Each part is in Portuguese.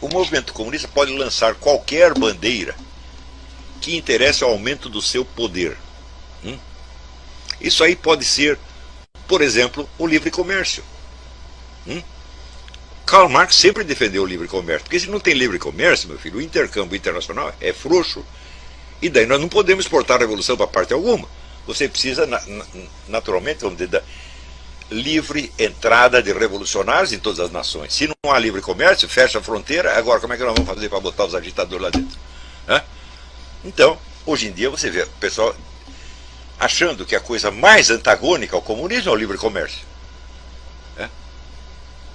o movimento comunista pode lançar qualquer bandeira que interesse ao aumento do seu poder. Isso aí pode ser, por exemplo, o livre comércio. Karl Marx sempre defendeu o livre comércio, porque se não tem livre comércio, meu filho, o intercâmbio internacional é frouxo, e daí nós não podemos exportar a revolução para parte alguma. Você precisa, naturalmente, vamos dizer, da livre entrada de revolucionários em todas as nações. Se não há livre comércio, fecha a fronteira, agora como é que nós vamos fazer para botar os agitadores lá dentro? Então, hoje em dia você vê o pessoal achando que a coisa mais antagônica ao comunismo é o livre comércio.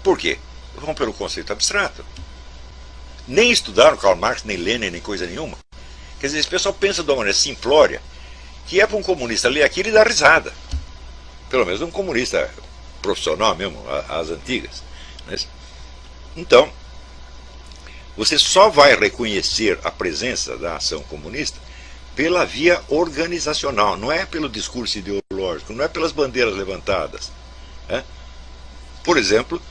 Por quê? Vão pelo conceito abstrato. Nem estudaram Karl Marx, nem Lenin, nem coisa nenhuma. Quer dizer, esse pessoal pensa de uma maneira simplória, que é para um comunista ler aquilo e dar risada. Pelo menos um comunista profissional mesmo, as antigas. Então, você só vai reconhecer a presença da ação comunista pela via organizacional, não é pelo discurso ideológico, não é pelas bandeiras levantadas. Por exemplo,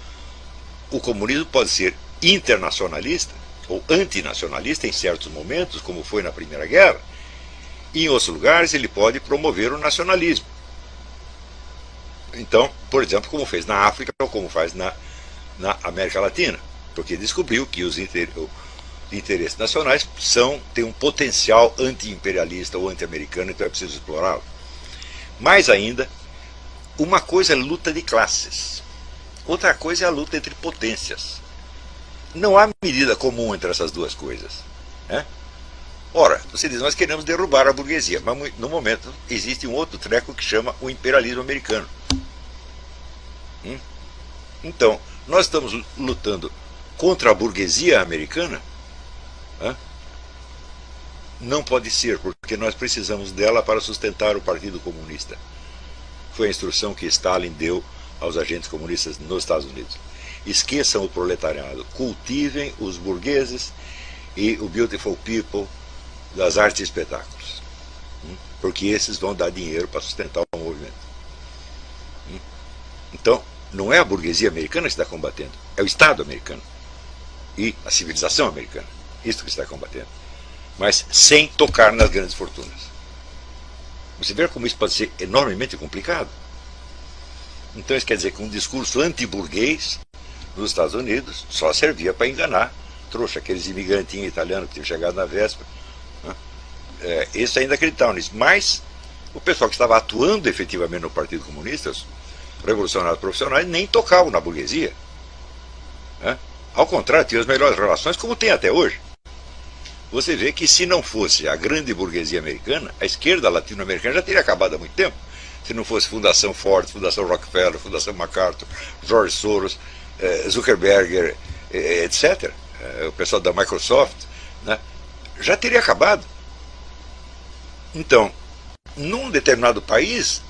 o comunismo pode ser internacionalista ou antinacionalista em certos momentos, como foi na Primeira Guerra, e em outros lugares ele pode promover o nacionalismo. Então, por exemplo, como fez na África ou como faz na América Latina, porque descobriu que os interesses nacionais têm um potencial anti-imperialista ou anti-americano, então é preciso explorá-lo. Mais ainda, uma coisa é luta de classes, outra coisa é a luta entre potências. Não há medida comum entre essas duas coisas. Ora, você diz, nós queremos derrubar a burguesia, mas no momento existe um outro treco que chama o imperialismo americano. Então, nós estamos lutando contra a burguesia americana? Não pode ser, porque nós precisamos dela para sustentar o Partido Comunista. Foi a instrução que Stalin deu aos agentes comunistas nos Estados Unidos. Esqueçam o proletariado, cultivem os burgueses e o beautiful people das artes e espetáculos, porque esses vão dar dinheiro para sustentar o movimento. Então, não é a burguesia americana que está combatendo, é o Estado americano e a civilização americana, isso que está combatendo, mas sem tocar nas grandes fortunas. Você vê como isso pode ser enormemente complicado? Então isso quer dizer que um discurso anti-burguês nos Estados Unidos só servia para enganar trouxa, aqueles imigrantinhos italianos que tinham chegado na véspera. Esses ainda acreditavam nisso, mas o pessoal que estava atuando efetivamente no Partido Comunista, os revolucionários profissionais, nem tocavam na burguesia. Ao contrário, tinham as melhores relações, como tem até hoje. Você vê que se não fosse a grande burguesia americana, a esquerda latino-americana já teria acabado há muito tempo. Se não fosse Fundação Ford, Fundação Rockefeller, Fundação MacArthur, George Soros, Zuckerberg, etc., o pessoal da Microsoft, já teria acabado. Então, num determinado país,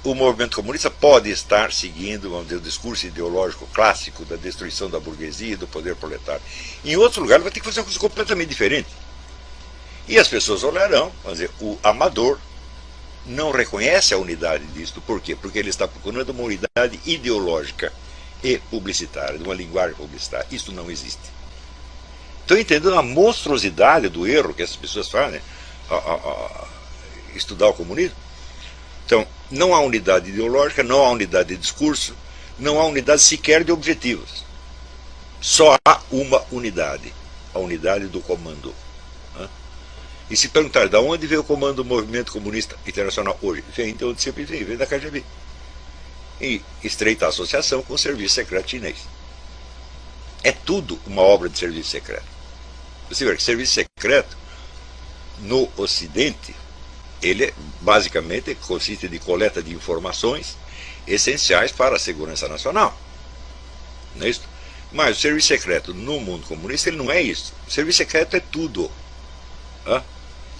o movimento comunista pode estar seguindo, vamos dizer, o discurso ideológico clássico da destruição da burguesia e do poder proletário. Em outros lugares vai ter que fazer uma coisa completamente diferente. E as pessoas olharão, vamos dizer, o amador não reconhece a unidade disto. Por quê? Porque ele está procurando uma unidade ideológica e publicitária, de uma linguagem publicitária. Isso não existe. Estão entendendo a monstruosidade do erro que essas pessoas fazem a estudar o comunismo? Então, não há unidade ideológica, não há unidade de discurso, não há unidade sequer de objetivos. Só há uma unidade, a unidade do comando. E se perguntar de onde veio o comando do movimento comunista internacional hoje, vem de onde sempre veio, vem da KGB. E estreita associação com o serviço secreto chinês. É tudo uma obra de serviço secreto. Você vê que serviço secreto, no Ocidente, ele basicamente consiste de coleta de informações essenciais para a segurança nacional. Não é isso? Mas o serviço secreto no mundo comunista ele não é isso. O serviço secreto é tudo.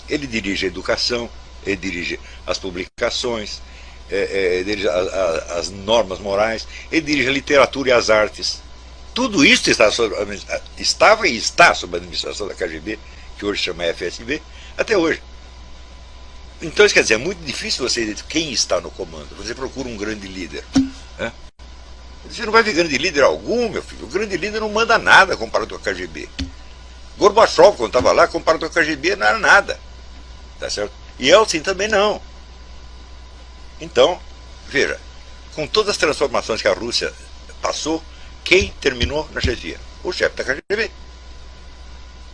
Ele dirige a educação, ele dirige as publicações, ele dirige as normas morais, ele dirige a literatura e as artes. Tudo isso estava e está sob a administração da KGB, que hoje chama FSB, até hoje. Então isso quer dizer, é muito difícil você dizer quem está no comando. Você procura um grande líder. Você não vai ver grande líder algum, meu filho. O grande líder não manda nada comparado com a KGB. Gorbachev, quando estava lá, comparado com a KGB, não era nada. Tá certo? E Yeltsin também não. Então, veja, com todas as transformações que a Rússia passou, quem terminou na chefia? O chefe da KGB.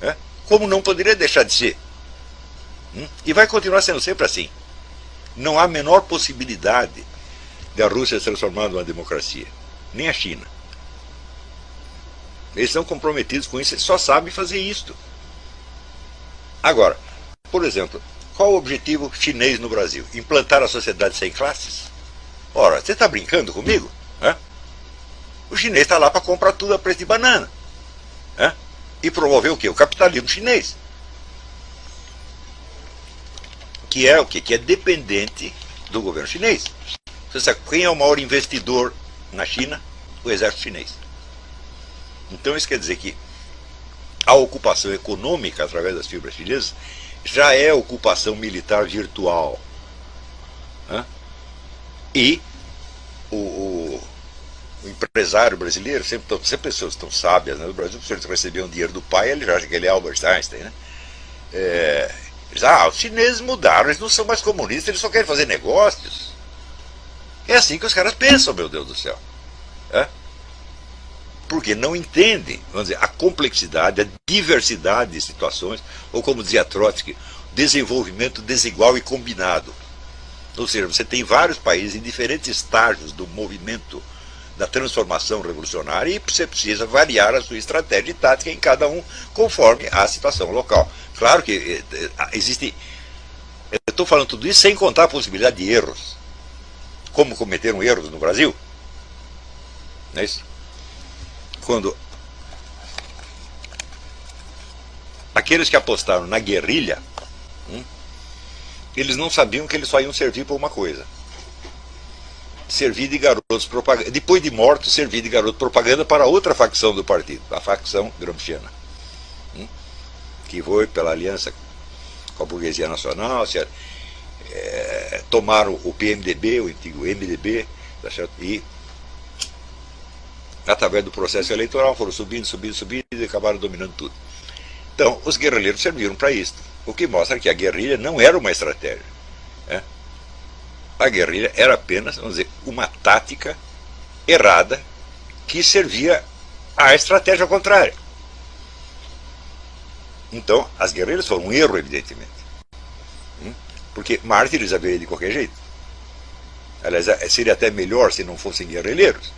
É? Como não poderia deixar de ser? E vai continuar sendo sempre assim. Não há a menor possibilidade de a Rússia se transformar numa democracia. Nem a China. Eles estão comprometidos com isso, eles só sabem fazer isto. Agora, por exemplo, qual o objetivo chinês no Brasil? Implantar a sociedade sem classes? Ora, você está brincando comigo? É? O chinês está lá para comprar tudo a preço de banana. É? E promover o quê? O capitalismo chinês. Que é o quê? Que é dependente do governo chinês. Você sabe quem é o maior investidor na China? O exército chinês. Então isso quer dizer que a ocupação econômica através das fibras chinesas já é ocupação militar virtual. Né? E o empresário brasileiro, sempre pessoas tão sábias, né? No Brasil, se eles recebiam dinheiro do pai, ele já acha que ele é Albert Einstein. Né? Os chineses mudaram, eles não são mais comunistas, eles só querem fazer negócios. É assim que os caras pensam, meu Deus do céu. Porque não entendem, vamos dizer, a complexidade, a diversidade de situações, ou como dizia Trotsky, desenvolvimento desigual e combinado. Ou seja, você tem vários países em diferentes estágios do movimento da transformação revolucionária e você precisa variar a sua estratégia e tática em cada um conforme a situação local. Claro que existe. Eu estou falando tudo isso sem contar a possibilidade de erros. Como cometeram erros no Brasil? Não é isso? Quando aqueles que apostaram na guerrilha, eles não sabiam que eles só iam servir para uma coisa: servir de garotos propaganda, depois de mortos, servir de garoto propaganda para outra facção do partido, a facção gramsciana, que foi pela aliança com a burguesia nacional, tomaram o PMDB, o antigo MDB, tá certo? E através do processo eleitoral foram subindo e acabaram dominando tudo. Então, os guerrilheiros serviram para isso, o que mostra que a guerrilha não era uma estratégia. A guerrilha era apenas, vamos dizer, uma tática errada que servia à estratégia contrária. Então, as guerrilhas foram um erro, evidentemente. Porque mártires haveria de qualquer jeito. Aliás, seria até melhor se não fossem guerrilheiros.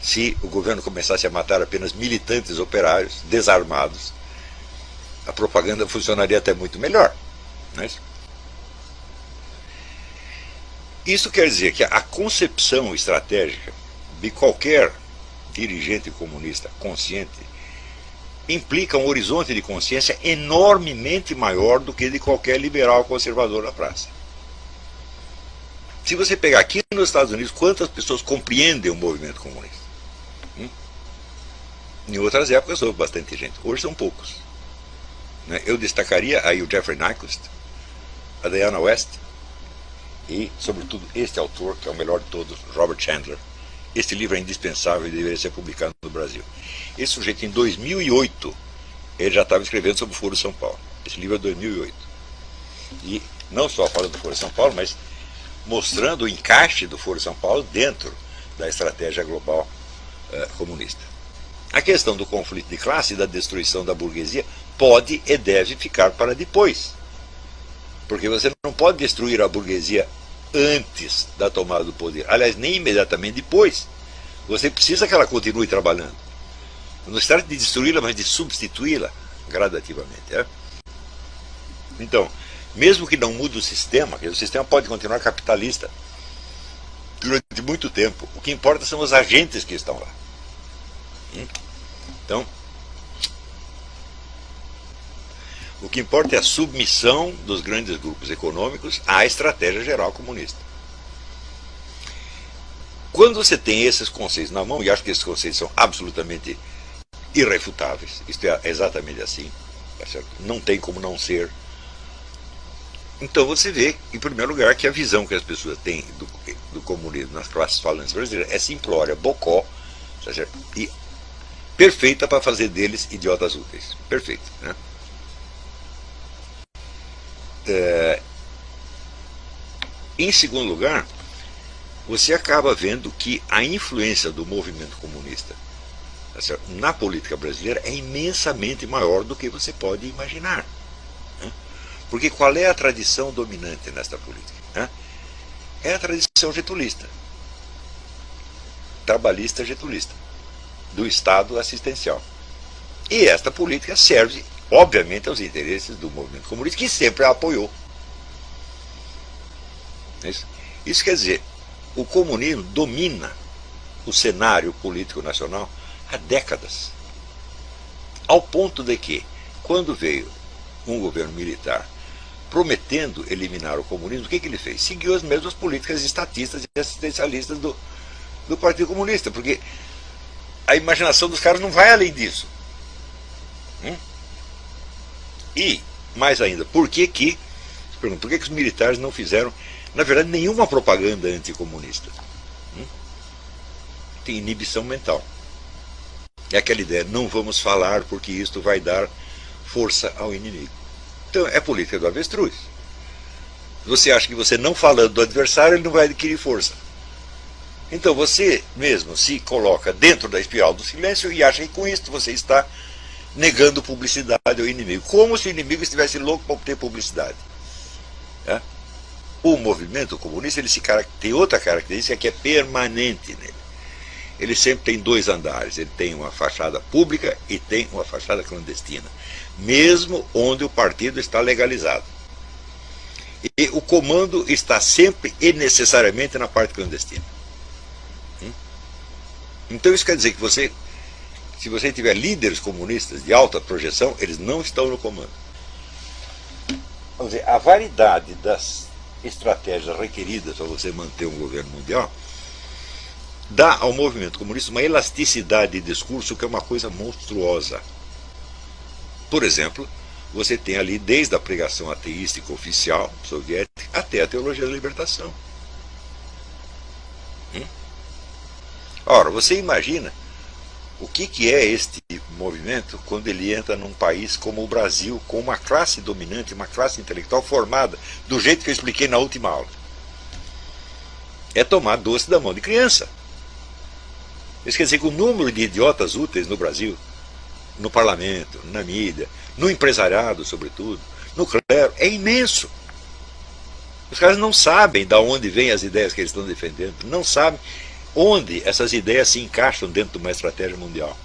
Se o governo começasse a matar apenas militantes operários, desarmados, a propaganda funcionaria até muito melhor. Não é isso? Isso quer dizer que a concepção estratégica de qualquer dirigente comunista consciente implica um horizonte de consciência enormemente maior do que de qualquer liberal conservador na praça. Se você pegar aqui nos Estados Unidos, quantas pessoas compreendem o movimento comunista? Em outras épocas houve bastante gente, hoje são poucos. Eu destacaria aí o Jeffrey Nyquist, a Diana West e, sobretudo, este autor, que é o melhor de todos, Robert Chandler. Este livro é indispensável e deveria ser publicado no Brasil. Esse sujeito, em 2008, ele já estava escrevendo sobre o Foro de São Paulo. Esse livro é de 2008. E não só falando do Foro de São Paulo, mas mostrando o encaixe do Foro de São Paulo dentro da estratégia global comunista. A questão do conflito de classe e da destruição da burguesia pode e deve ficar para depois. Porque você não pode destruir a burguesia antes da tomada do poder. Aliás, nem imediatamente depois. Você precisa que ela continue trabalhando. Não se trata de destruí-la, mas de substituí-la gradativamente. Então, mesmo que não mude o sistema, o sistema pode continuar capitalista durante muito tempo. O que importa são os agentes que estão lá. Então, o que importa é a submissão dos grandes grupos econômicos à estratégia geral comunista. Quando você tem esses conceitos na mão, e acho que esses conceitos são absolutamente irrefutáveis, isto é exatamente assim, tá certo? Não tem como não ser. Então você vê, em primeiro lugar, que a visão que as pessoas têm do comunismo nas classes falantes brasileiras é simplória, bocó, tá certo? E perfeita para fazer deles idiotas úteis. Perfeito, né? Em segundo lugar, você acaba vendo que a influência do movimento comunista, tá certo, na política brasileira é imensamente maior do que você pode imaginar. Né? Porque qual é a tradição dominante nesta política? Né? É a tradição getulista, trabalhista getulista, do Estado assistencial. E esta política serve, obviamente, aos interesses do movimento comunista, que sempre a apoiou. Isso quer dizer, o comunismo domina o cenário político nacional há décadas. Ao ponto de que, quando veio um governo militar prometendo eliminar o comunismo, o que ele fez? Seguiu as mesmas políticas estatistas e assistencialistas do Partido Comunista, porque a imaginação dos caras não vai além disso. E, mais ainda, por que os militares não fizeram, na verdade, nenhuma propaganda anticomunista? Tem inibição mental. É aquela ideia, não vamos falar porque isto vai dar força ao inimigo. Então, é política do avestruz. Você acha que você não falando do adversário, ele não vai adquirir força. Então, você mesmo se coloca dentro da espiral do silêncio e acha que com isso você está negando publicidade ao inimigo. Como se o inimigo estivesse louco para obter publicidade. É? O movimento comunista tem outra característica que é permanente nele. Ele sempre tem dois andares. Ele tem uma fachada pública e tem uma fachada clandestina. Mesmo onde o partido está legalizado. E o comando está sempre e necessariamente na parte clandestina. Então isso quer dizer que se você tiver líderes comunistas de alta projeção, eles não estão no comando. Vamos dizer, a variedade das estratégias requeridas para você manter um governo mundial dá ao movimento comunista uma elasticidade de discurso que é uma coisa monstruosa. Por exemplo, você tem ali desde a pregação ateística oficial soviética até a teologia da libertação. Ora, você imagina o que é este movimento quando ele entra num país como o Brasil, com uma classe dominante, uma classe intelectual formada do jeito que eu expliquei na última aula. É tomar doce da mão de criança. Isso quer dizer que o número de idiotas úteis no Brasil, no parlamento, na mídia, no empresariado, sobretudo, no clero, é imenso. Os caras não sabem de onde vêm as ideias que eles estão defendendo, não sabem onde essas ideias se encaixam dentro de uma estratégia mundial.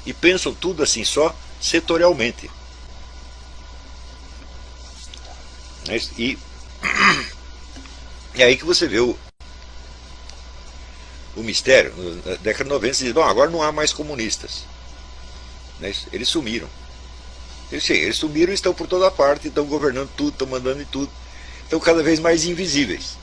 E pensam tudo assim só setorialmente. E é aí que você vê o mistério. Na década de 90 se diz, bom, agora não há mais comunistas. Eles sumiram. Eles sumiram e estão por toda parte, estão governando tudo, estão mandando em tudo. Estão cada vez mais invisíveis.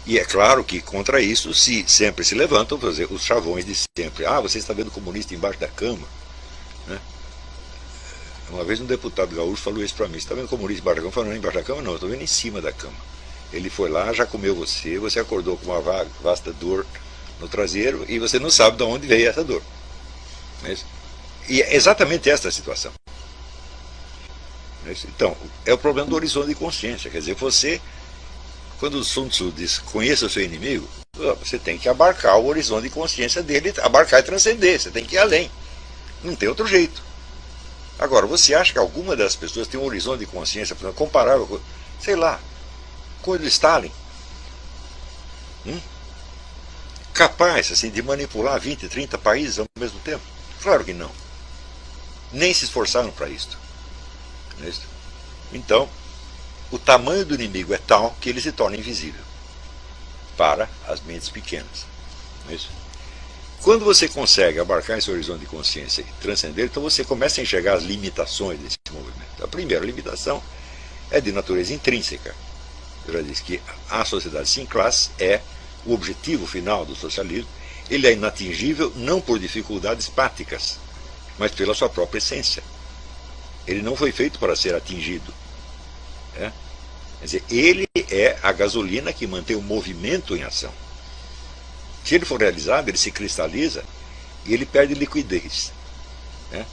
E é claro que contra isso sempre se levantam os chavões de sempre. Ah, você está vendo comunista embaixo da cama? Uma vez um deputado gaúcho falou isso para mim. Você está vendo comunista embaixo da cama? Eu falei, não, embaixo da cama não, eu estou vendo em cima da cama. Ele foi lá, já comeu você acordou com uma vasta dor no traseiro e você não sabe de onde veio essa dor. E é exatamente esta a situação. Então, é o problema do horizonte de consciência. Quer dizer, quando o Sun Tzu diz, conheça o seu inimigo, você tem que abarcar o horizonte de consciência dele, abarcar e transcender, você tem que ir além. Não tem outro jeito. Agora, você acha que alguma das pessoas tem um horizonte de consciência, por exemplo, comparável com, sei lá, com o do Stalin? Capaz, assim, de manipular 20, 30 países ao mesmo tempo? Claro que não. Nem se esforçaram para isso. Então, o tamanho do inimigo é tal que ele se torna invisível para as mentes pequenas. Quando você consegue abarcar esse horizonte de consciência e transcender, então você começa a enxergar as limitações desse movimento. A primeira limitação é de natureza intrínseca. Eu já disse que a sociedade sem classe é o objetivo final do socialismo. Ele é inatingível não por dificuldades práticas, mas pela sua própria essência. Ele não foi feito para ser atingido. Quer dizer, ele é a gasolina que mantém o movimento em ação. Se ele for realizado, ele se cristaliza e ele perde liquidez, né?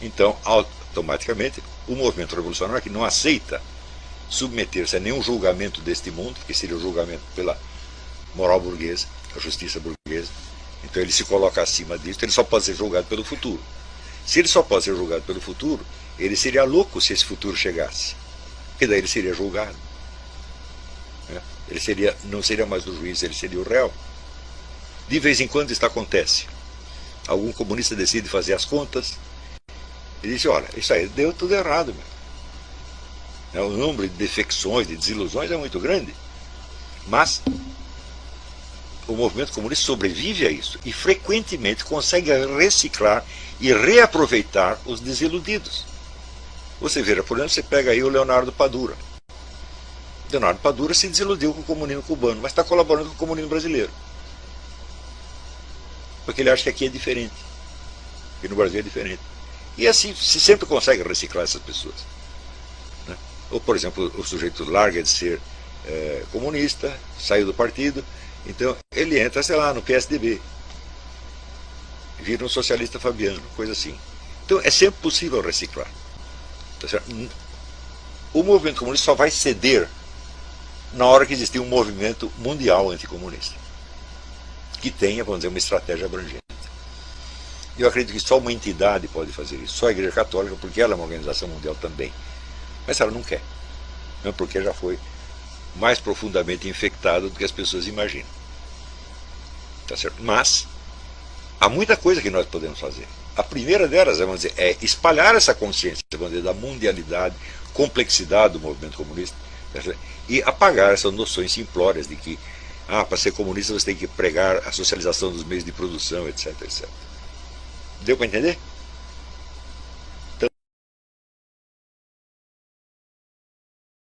Então, automaticamente, o movimento revolucionário, que não aceita submeter-se a nenhum julgamento deste mundo, que seria o julgamento pela moral burguesa, a justiça burguesa, então ele se coloca acima disso, ele só pode ser julgado pelo futuro. Se ele só pode ser julgado pelo futuro, ele seria louco se esse futuro chegasse, porque daí ele seria julgado, né? Ele não seria mais o juiz, ele seria o réu. De vez em quando isso acontece. Algum comunista decide fazer as contas e diz: olha, isso aí deu tudo errado, meu. O número de defecções, de desilusões é muito grande. Mas o movimento comunista sobrevive a isso e frequentemente consegue reciclar e reaproveitar os desiludidos. Você veja, por exemplo, você pega aí o Leonardo Padura. Leonardo Padura se desiludiu com o comunismo cubano, mas está colaborando com o comunismo brasileiro. Porque ele acha que aqui é diferente, que no Brasil é diferente. E assim se sempre consegue reciclar essas pessoas, né? Ou, por exemplo, o sujeito larga de ser comunista, saiu do partido, então ele entra, sei lá, no PSDB, vira um socialista fabiano, coisa assim. Então é sempre possível reciclar, tá certo? O movimento comunista só vai ceder na hora que existir um movimento mundial anticomunista, que tenha, vamos dizer, uma estratégia abrangente. Eu acredito que só uma entidade pode fazer isso, só a Igreja Católica, porque ela é uma organização mundial também. Mas ela não quer, não, porque já foi mais profundamente infectada do que as pessoas imaginam. Tá certo? Mas há muita coisa que nós podemos fazer. A primeira delas, vamos dizer, é espalhar essa consciência, vamos dizer, da mundialidade, complexidade do movimento comunista, tá certo? E apagar essas noções simplórias de que para ser comunista você tem que pregar a socialização dos meios de produção, etc, etc. Deu para entender?